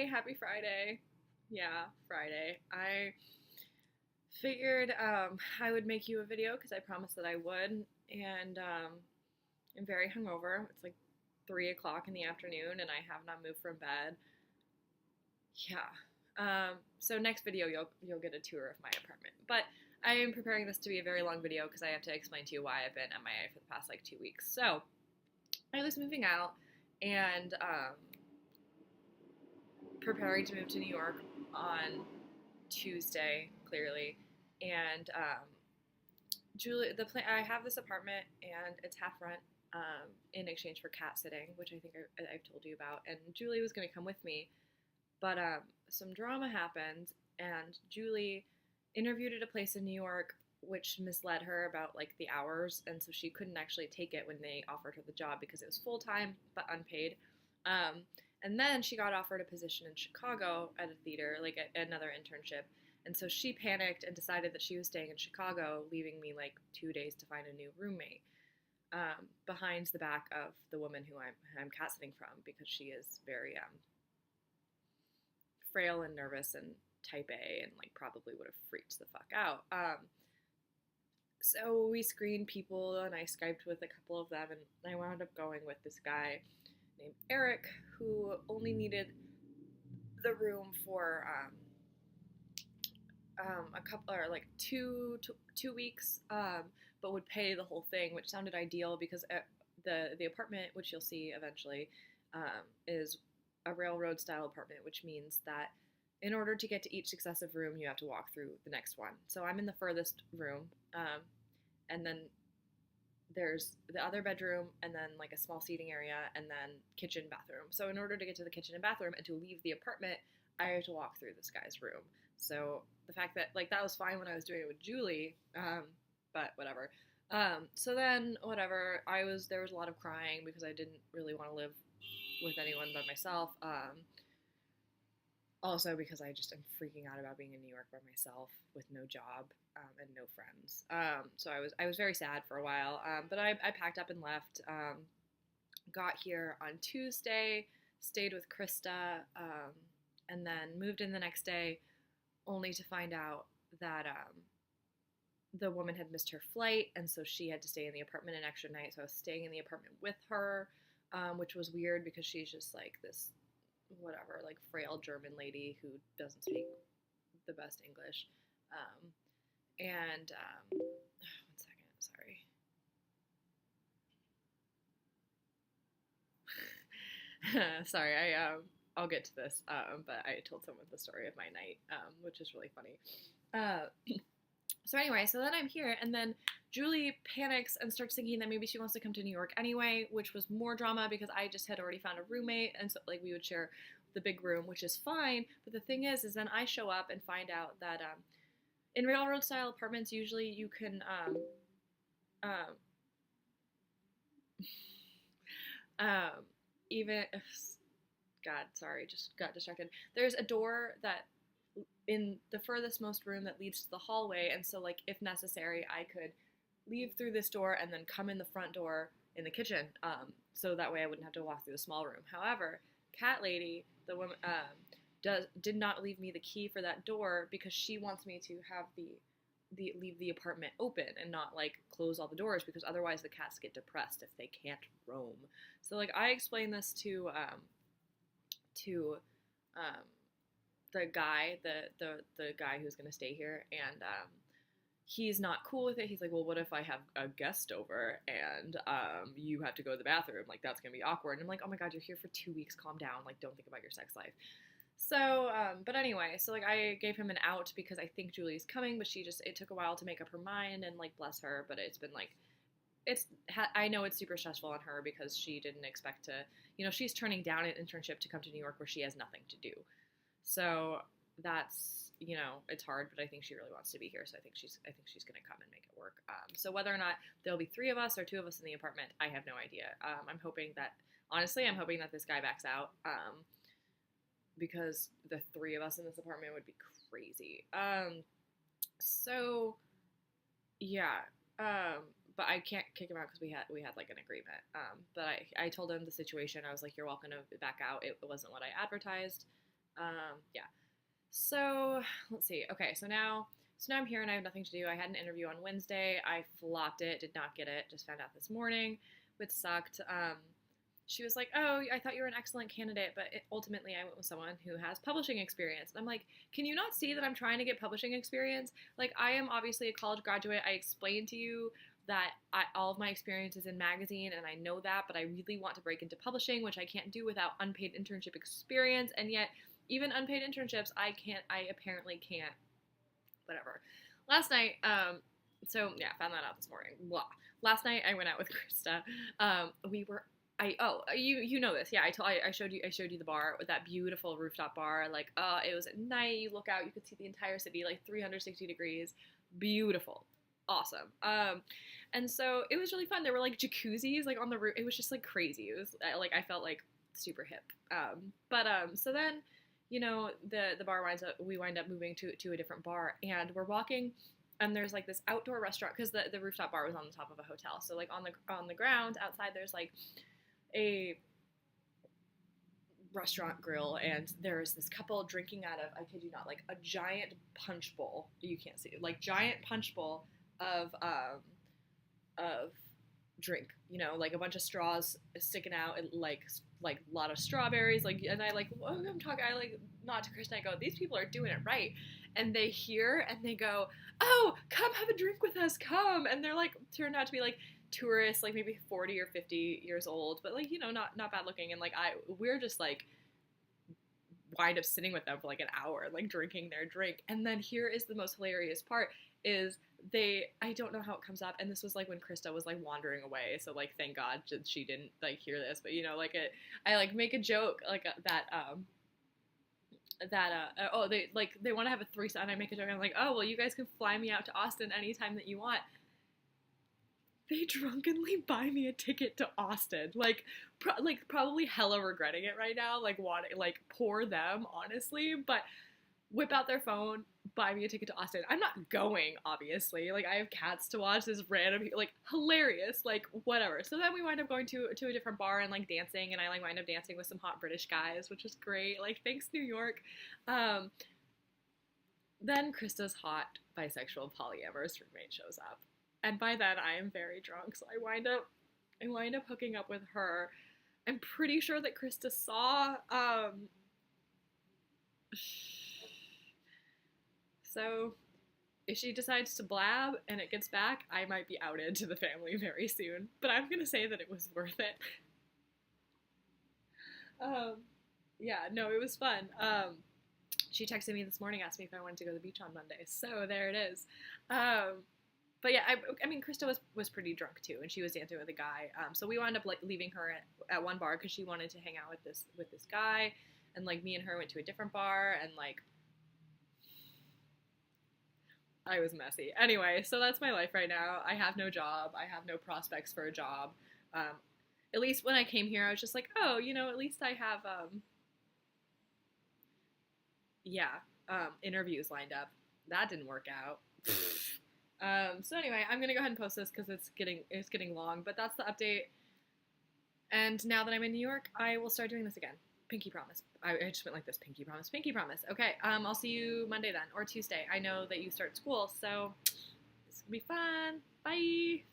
happy Friday. Yeah, Friday. I figured I would make you a video because I promised that I would, and I'm very hungover. It's like 3 o'clock in the afternoon, and I have not moved from bed. Yeah. So next video, you'll get a tour of my apartment. But I am preparing this to be a very long video because I have to explain to you why I've been MIA for the past like 2 weeks. So I was moving out and preparing to move to New York on Tuesday, clearly, and Julie, I have this apartment and it's half rent in exchange for cat sitting, which I think I've told you about. And Julie was going to come with me, but some drama happened, and Julie interviewed at a place in New York which misled her about like the hours, and so she couldn't actually take it when they offered her the job because it was full time but unpaid. Um, and then she got offered a position in Chicago at a theater, like another internship. And so she panicked and decided that she was staying in Chicago, leaving me like 2 days to find a new roommate, behind the back of the woman who I'm cat sitting from, because she is very frail and nervous and type A, and like probably would have freaked the fuck out. So we screened people and I Skyped with a couple of them, and I wound up going with this guy named Eric, who only needed the room for a couple, or like 2 weeks, but would pay the whole thing, which sounded ideal because the apartment, which you'll see eventually, is a railroad style apartment, which means that in order to get to each successive room, you have to walk through the next one. So I'm in the furthest room, and then there's the other bedroom, and then like a small seating area, and then kitchen, bathroom. So in order to get to the kitchen and bathroom and to leave the apartment, I have to walk through this guy's room. So the fact that like that was fine when I was doing it with Julie, but whatever. So then whatever, there was a lot of crying because I didn't really want to live with anyone but myself. Also because I just am freaking out about being in New York by myself with no job, and no friends. So I was very sad for a while. But I packed up and left. Got here on Tuesday, stayed with Krista, and then moved in the next day, only to find out that the woman had missed her flight, and so she had to stay in the apartment an extra night. So I was staying in the apartment with her, which was weird because she's just like this, whatever, like frail German lady who doesn't speak the best English. One second, sorry. Sorry, I'll get to this, but I told someone the story of my night, which is really funny. So anyway, so then I'm here, and then Julie panics and starts thinking that maybe she wants to come to New York anyway, which was more drama because I just had already found a roommate, and so like we would share the big room, which is fine. But the thing is then I show up and find out that in railroad style apartments, usually you can even God, sorry, just got distracted. There's a door that in the furthest most room that leads to the hallway, and so like if necessary I could leave through this door and then come in the front door in the kitchen, so that way I wouldn't have to walk through the small room. However, cat lady, the woman, did not leave me the key for that door because she wants me to have leave the apartment open and not like close all the doors, because otherwise the cats get depressed if they can't roam. So like I explained this to the guy, the guy who's gonna stay here, and he's not cool with it. He's like, well, what if I have a guest over and you have to go to the bathroom? Like, that's gonna be awkward. And I'm like, oh my god, you're here for 2 weeks. Calm down. Like, don't think about your sex life. So, but anyway, so like I gave him an out because I think Julie's coming, but it took a while to make up her mind, and like bless her, but it's been like, I know it's super stressful on her because she didn't expect to, she's turning down an internship to come to New York where she has nothing to do. So that's, it's hard, but I think she really wants to be here. So I think she's going to come and make it work. So whether or not there'll be 3 of us or 2 of us in the apartment, I have no idea. I'm hoping that this guy backs out, because the 3 of us in this apartment would be crazy. So yeah. But I can't kick him out because we had like an agreement. But I told him the situation. I was like, you're welcome to back out. It wasn't what I advertised. Yeah. So let's see. Okay, so now I'm here and I have nothing to do. I had an interview on Wednesday. I flopped it, did not get it. Just found out this morning, which sucked. She was like, "Oh, I thought you were an excellent candidate, but ultimately I went with someone who has publishing experience." And I'm like, "Can you not see that I'm trying to get publishing experience? Like, I am obviously a college graduate. I explained to you that all of my experience is in magazine, and I know that, but I really want to break into publishing, which I can't do without unpaid internship experience. And yet, even unpaid internships, I apparently can't. Whatever." Last night, so yeah, found that out this morning. Blah. Last night I went out with Krista. We were you know this. Yeah, I showed you the bar with that beautiful rooftop bar. Like, it was at night. You look out, you could see the entire city, like 360 degrees. Beautiful. Awesome. And so it was really fun. There were like jacuzzis like on the roof. It was just like crazy. It was like I felt like super hip. So then, the bar we wind up moving to a different bar, and we're walking, and there's like this outdoor restaurant because the rooftop bar was on the top of a hotel. So like on the ground outside, there's like a restaurant grill, and there's this couple drinking out of, I kid you not, like a giant punch bowl. You can't see it, like giant punch bowl of drink, like a bunch of straws sticking out, and like a lot of strawberries, like, and I like, I'm talking, I like nod to Kristen, I go, these people are doing it right, and they hear and they go, "Oh, come have a drink with us, come," and they're like, turned out to be like tourists, like maybe 40 or 50 years old, but like, not bad looking, and like we're just like wind up sitting with them for like an hour, like drinking their drink. And then here is the most hilarious part is I don't know how it comes up, and this was like when Krista was like wandering away, so like thank God she didn't like hear this, but I like make a joke like they want to have a threesome, and I make a joke, and I'm like, "Oh, well, you guys can fly me out to Austin anytime that you want." They drunkenly buy me a ticket to Austin, like probably hella regretting it right now, like wanting, like poor them, honestly, but whip out their phone, buy me a ticket to Austin. I'm not going, obviously. Like, I have Cats to watch. This random, like, hilarious, like, whatever. So then we wind up going to a different bar and like dancing, and I like wind up dancing with some hot British guys, which is great. Like, thanks, New York. Then Krista's hot bisexual polyamorous roommate shows up, and by then I am very drunk, so I wind up hooking up with her. I'm pretty sure that Krista saw. So if she decides to blab and it gets back, I might be outed to the family very soon. But I'm gonna say that it was worth it. Yeah, no, it was fun. She texted me this morning, asked me if I wanted to go to the beach on Monday. So there it is. But yeah, I mean, Krista was pretty drunk too, and she was dancing with a guy. So we wound up like leaving her at one bar because she wanted to hang out with this guy, and like me and her went to a different bar, and like I was messy. Anyway, so that's my life right now. I have no job. I have no prospects for a job. At least when I came here, I was just like, oh, at least I have interviews lined up. That didn't work out. So anyway, I'm gonna go ahead and post this because it's getting long, but that's the update. And now that I'm in New York, I will start doing this again. Pinky promise. I just went like this. Pinky promise. Pinky promise. Okay. I'll see you Monday then, or Tuesday. I know that you start school, so it's gonna be fun. Bye.